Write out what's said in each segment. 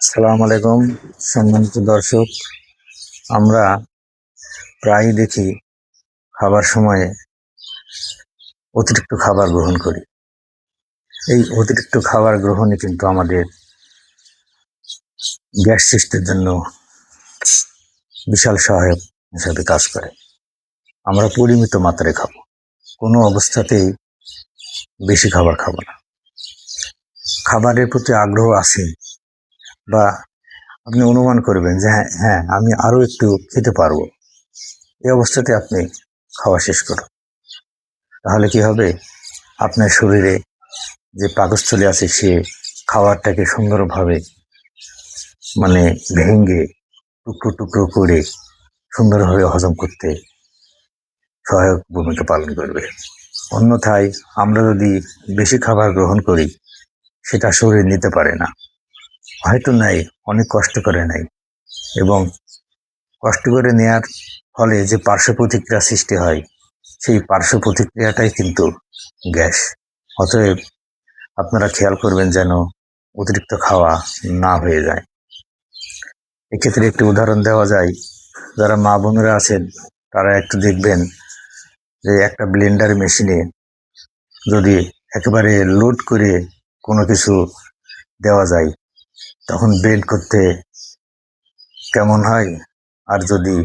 আসসালামু আলাইকুম। সম্মানিত দর্শক, আমরা প্রায়ই দেখি খাবার সময়ে অতিরিক্ত খাবার গ্রহণ করি। এই অতিরিক্ত খাবার গ্রহণে কিন্তু আমাদের গ্যাস সৃষ্টির জন্য বিশাল সহায়ক হিসাবে কাজ করে। আমরা পরিমিত মাত্রায় খাবো, কোনো অবস্থাতেই বেশি খাবার খাবো না। খাবারের প্রতি আগ্রহ আছে বা আপনি অনুমান করবেন যে হ্যাঁ হ্যাঁ আমি আরও একটু খেতে পারবো, এই অবস্থাতে আপনি খাওয়া শেষ করুন। তাহলে কি হবে, আপনার শরীরে যে পাকস্থলী আছে সে খাবারটাকে সুন্দরভাবে ভেঙে টুকরো টুকরো করে সুন্দরভাবে হজম করতে সহায়ক ভূমিকা পালন করবে। অন্যথায় আমরা যদি বেশি খাবার গ্রহণ করি, সেটা শরীর নিতে পারে না, হয়তো নেয়, অনেক কষ্ট করে নেয়, এবং কষ্ট করে নেয়ার ফলে যে পার্শ্ব প্রতিক্রিয়া সৃষ্টি হয়, সেই পার্শ্ব প্রতিক্রিয়াটাই কিন্তু গ্যাস। অতএব আপনারা খেয়াল করবেন যেন অতিরিক্ত খাওয়া না হয়ে যায়। এক্ষেত্রে একটি উদাহরণ দেওয়া যায়, যারা মা বোনেরা আছেন তারা একটু দেখবেন যে একটা ব্লেন্ডার মেশিনে যদি একেবারে লোড করে কোনো কিছু দেওয়া যায়, তখন ব্লেন্ড করতে কেমন হয়, আর যদি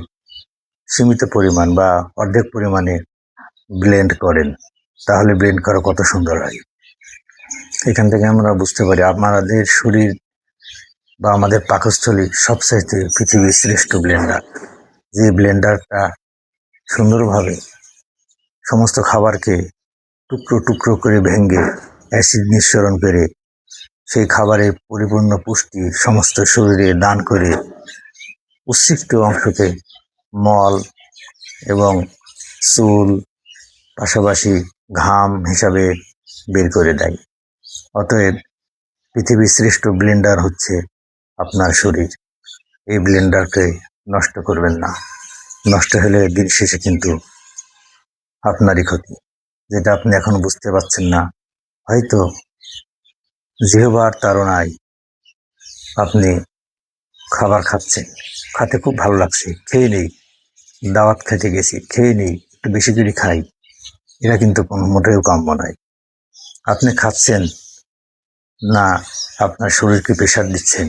সীমিত পরিমাণ বা অর্ধেক পরিমাণে ব্লেন্ড করেন তাহলে ব্লেন্ড করা কত সুন্দর হয়। এখান থেকে আমরা বুঝতে পারি আমাদের শরীর বা আমাদের পাকস্থলী সবচাইতে পৃথিবীর শ্রেষ্ঠ ব্লেন্ডার। যে ব্লেন্ডারটা সুন্দরভাবে সমস্ত খাবারকে টুকরো টুকরো করে ভেঙে অ্যাসিড নিঃসরণ করে সেই খাবারের পরিপূর্ণ পুষ্টি সমস্ত শরীরে দান করে উচ্ছিষ্ট অংশকে মল এবং চুল, পাশাপাশি ঘাম হিসাবে বের করে দেয়। অতএব পৃথিবীর শ্রেষ্ঠ ব্লেন্ডার হচ্ছে আপনার শরীর। এই ব্লেন্ডারকে নষ্ট করবেন না, নষ্ট হলে দিন শেষে কিন্তু আপনারই ক্ষতি, যেটা আপনি এখনো বুঝতে পারছেন না। হয়তো জিহ্বার তাড়নায় আপনি খাবার খাচ্ছেন, খেতে খুব ভালো লাগছে, খেয়ে নেই, দাওয়াত খেতে গেছি, খেয়ে নেই, একটু বেশি করে খাই, এটা কিন্তু কোনো মোটেও কাম্য নয়। আপনি খাচ্ছেন না, আপনার শরীরকে প্রেশার দিচ্ছেন,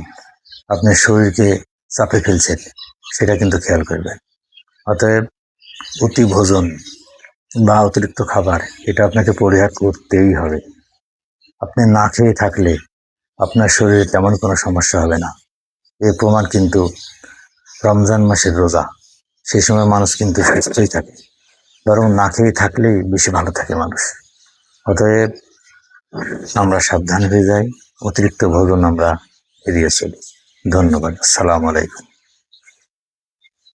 আপনার শরীরকে চাপে ফেলছেন, সেটা কিন্তু খেয়াল করবেন। অতএব অতি ভোজন বা অতিরিক্ত খাবার এটা আপনাকে পরিহার করতেই হবে। আপনি না খেয়ে থাকলে আপনার শরীরে তেমন কোনো সমস্যা হবে না। এর প্রমাণ কিন্তু রমজান মাসের রোজা, সেই সময় মানুষ কিন্তু সুস্থই থাকে, বরং না খেয়ে থাকলেই বেশি ভালো থাকে মানুষ। অতএব আমরা সাবধান হয়ে যাই, অতিরিক্ত ভোজন আমরা এড়িয়ে চলি। ধন্যবাদ। আসসালামু আলাইকুম।